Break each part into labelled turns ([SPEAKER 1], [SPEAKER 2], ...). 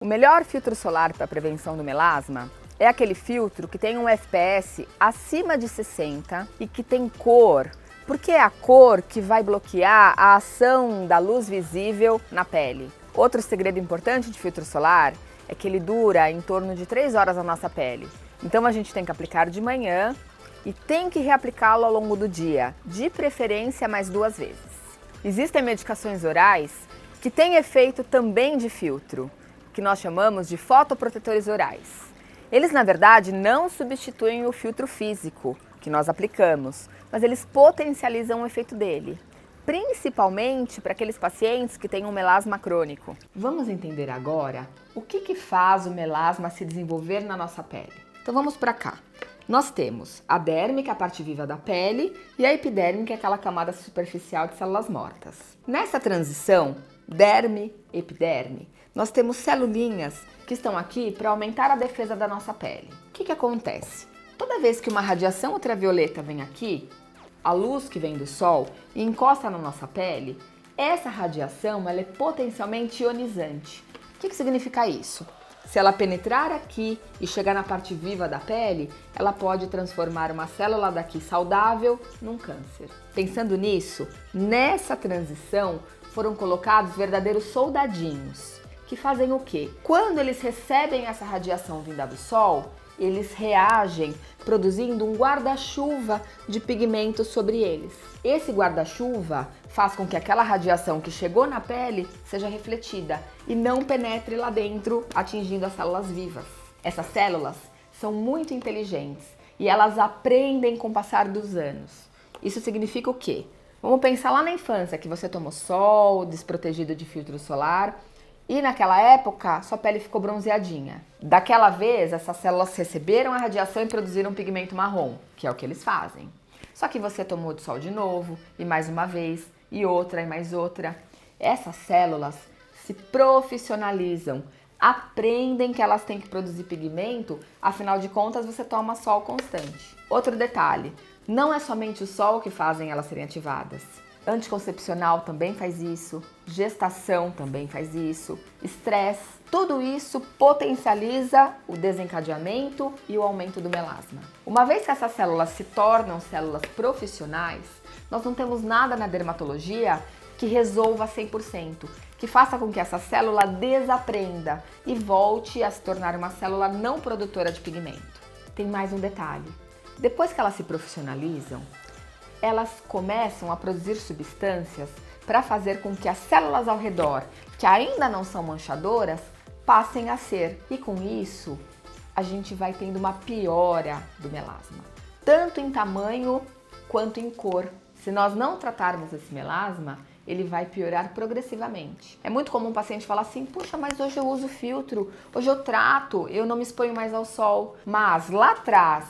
[SPEAKER 1] O melhor filtro solar para a prevenção do melasma é aquele filtro que tem um FPS acima de 60 e que tem cor, porque é a cor que vai bloquear a ação da luz visível na pele. Outro segredo importante de filtro solar é que ele dura em torno de 3 horas na nossa pele. Então a gente tem que aplicar de manhã e tem que reaplicá-lo ao longo do dia, de preferência mais 2 vezes. Existem medicações orais que têm efeito também de filtro, que nós chamamos de fotoprotetores orais. Eles, na verdade, não substituem o filtro físico que nós aplicamos, mas eles potencializam o efeito dele, principalmente para aqueles pacientes que têm um melasma crônico. Vamos entender agora o que faz o melasma se desenvolver na nossa pele. Então vamos para cá. Nós temos a derme, que é a parte viva da pele, e a epiderme, que é aquela camada superficial de células mortas. Nessa transição derme-epiderme, nós temos celulinhas que estão aqui para aumentar a defesa da nossa pele. O que acontece? Toda vez que uma radiação ultravioleta vem aqui, a luz que vem do sol, e encosta na nossa pele, essa radiação ela é potencialmente ionizante. O que significa isso? Se ela penetrar aqui e chegar na parte viva da pele, ela pode transformar uma célula daqui saudável num câncer. Pensando nisso, nessa transição foram colocados verdadeiros soldadinhos, que fazem o quê? Quando eles recebem essa radiação vinda do sol, eles reagem produzindo um guarda-chuva de pigmentos sobre eles. Esse guarda-chuva faz com que aquela radiação que chegou na pele seja refletida e não penetre lá dentro, atingindo as células vivas. Essas células são muito inteligentes e elas aprendem com o passar dos anos. Isso significa o quê? Vamos pensar lá na infância que você tomou sol, desprotegido de filtro solar, e naquela época, sua pele ficou bronzeadinha. Daquela vez, essas células receberam a radiação e produziram um pigmento marrom, que é o que eles fazem. Só que você tomou de sol de novo, e mais uma vez, e outra, e mais outra. Essas células se profissionalizam, aprendem que elas têm que produzir pigmento, afinal de contas você toma sol constante. Outro detalhe, não é somente o sol que fazem elas serem ativadas. Anticoncepcional também faz isso, gestação também faz isso, estresse, tudo isso potencializa o desencadeamento e o aumento do melasma. Uma vez que essas células se tornam células profissionais, nós não temos nada na dermatologia que resolva 100%, que faça com que essa célula desaprenda e volte a se tornar uma célula não produtora de pigmento. Tem mais um detalhe, depois que elas se profissionalizam, elas começam a produzir substâncias para fazer com que as células ao redor, que ainda não são manchadoras, passem a ser. E com isso, a gente vai tendo uma piora do melasma, tanto em tamanho quanto em cor. Se nós não tratarmos esse melasma, ele vai piorar progressivamente. É muito comum o paciente falar assim, puxa, mas hoje eu uso filtro, hoje eu trato, eu não me exponho mais ao sol. Mas lá atrás,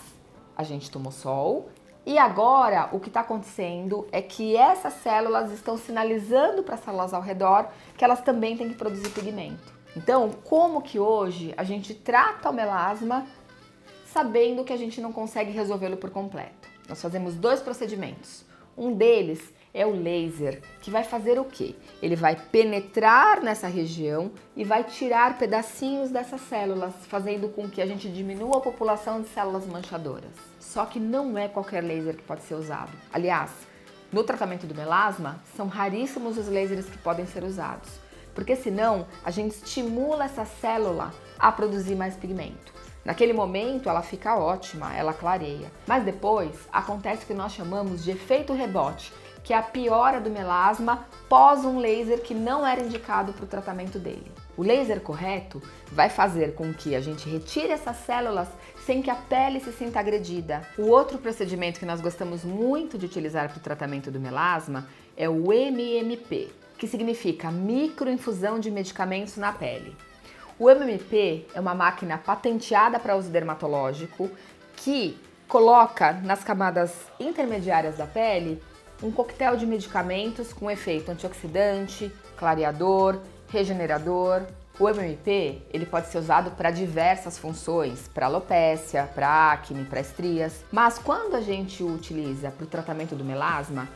[SPEAKER 1] a gente tomou sol, e agora, o que está acontecendo é que essas células estão sinalizando para as células ao redor que elas também têm que produzir pigmento. Então, como que hoje a gente trata o melasma sabendo que a gente não consegue resolvê-lo por completo? Nós fazemos 2 procedimentos. Um deles é o laser, que vai fazer o quê? Ele vai penetrar nessa região e vai tirar pedacinhos dessas células, fazendo com que a gente diminua a população de células manchadoras. Só que não é qualquer laser que pode ser usado. Aliás, no tratamento do melasma, são raríssimos os lasers que podem ser usados, porque senão a gente estimula essa célula a produzir mais pigmento. Naquele momento ela fica ótima, ela clareia, mas depois acontece o que nós chamamos de efeito rebote, que é a piora do melasma pós um laser que não era indicado para o tratamento dele. O laser correto vai fazer com que a gente retire essas células sem que a pele se sinta agredida. O outro procedimento que nós gostamos muito de utilizar para o tratamento do melasma é o MMP, que significa microinfusão de medicamentos na pele. O MMP é uma máquina patenteada para uso dermatológico que coloca nas camadas intermediárias da pele um coquetel de medicamentos com efeito antioxidante, clareador, regenerador. O MMP ele pode ser usado para diversas funções, para alopécia, para acne, para estrias. Mas quando a gente o utiliza para o tratamento do melasma,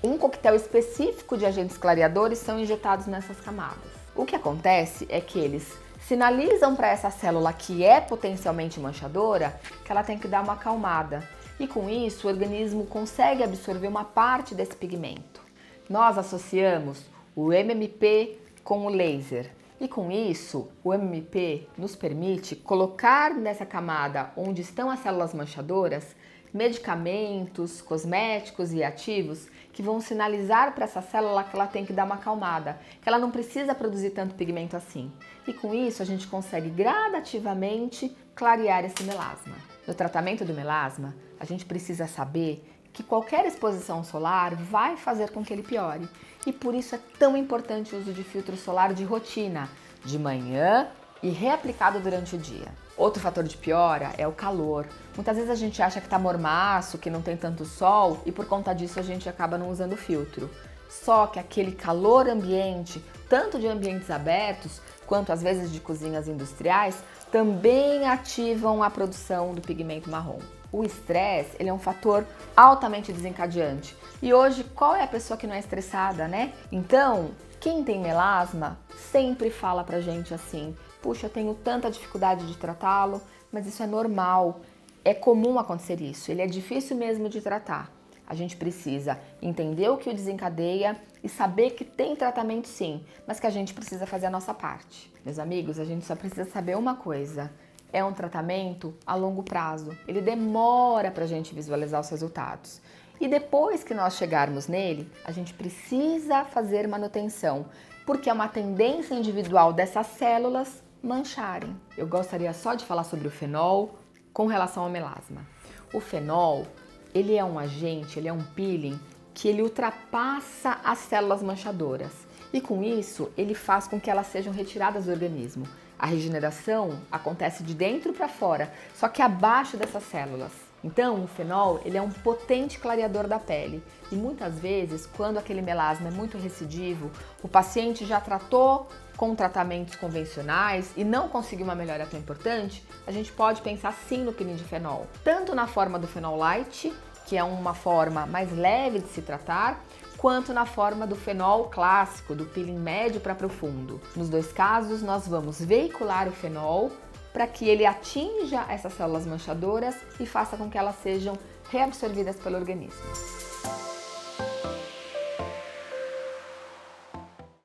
[SPEAKER 1] um coquetel específico de agentes clareadores são injetados nessas camadas. O que acontece é que eles sinalizam para essa célula que é potencialmente manchadora que ela tem que dar uma acalmada. E com isso, o organismo consegue absorver uma parte desse pigmento. Nós associamos o MMP com o laser. E com isso, o MMP nos permite colocar nessa camada onde estão as células manchadoras medicamentos, cosméticos e ativos que vão sinalizar para essa célula que ela tem que dar uma acalmada, que ela não precisa produzir tanto pigmento assim. E com isso a gente consegue gradativamente clarear esse melasma. No tratamento do melasma, a gente precisa saber que qualquer exposição solar vai fazer com que ele piore. E por isso é tão importante o uso de filtro solar de rotina, de manhã e reaplicado durante o dia. Outro fator de piora é o calor. Muitas vezes a gente acha que está mormaço, que não tem tanto sol e por conta disso a gente acaba não usando filtro. Só que aquele calor ambiente, tanto de ambientes abertos quanto às vezes de cozinhas industriais, também ativam a produção do pigmento marrom. O estresse, ele é um fator altamente desencadeante. E hoje, qual é a pessoa que não é estressada, né? Então, quem tem melasma sempre fala pra gente assim: puxa, eu tenho tanta dificuldade de tratá-lo, mas isso é normal, é comum acontecer isso, ele é difícil mesmo de tratar. A gente precisa entender o que o desencadeia e saber que tem tratamento sim, mas que a gente precisa fazer a nossa parte. Meus amigos, a gente só precisa saber uma coisa: é um tratamento a longo prazo, ele demora pra gente visualizar os resultados. E depois que nós chegarmos nele, a gente precisa fazer manutenção, porque é uma tendência individual dessas células mancharem. Eu gostaria só de falar sobre o fenol com relação ao melasma. O fenol, ele é um agente, ele é um peeling que ele ultrapassa as células manchadoras e com isso ele faz com que elas sejam retiradas do organismo. A regeneração acontece de dentro para fora, só que abaixo dessas células. Então, o fenol, ele é um potente clareador da pele e muitas vezes, quando aquele melasma é muito recidivo, o paciente já tratou com tratamentos convencionais e não conseguiu uma melhora tão importante, a gente pode pensar sim no peeling de fenol, tanto na forma do fenol light, que é uma forma mais leve de se tratar, quanto na forma do fenol clássico, do peeling médio para profundo. Nos dois casos, nós vamos veicular o fenol para que ele atinja essas células manchadoras e faça com que elas sejam reabsorvidas pelo organismo.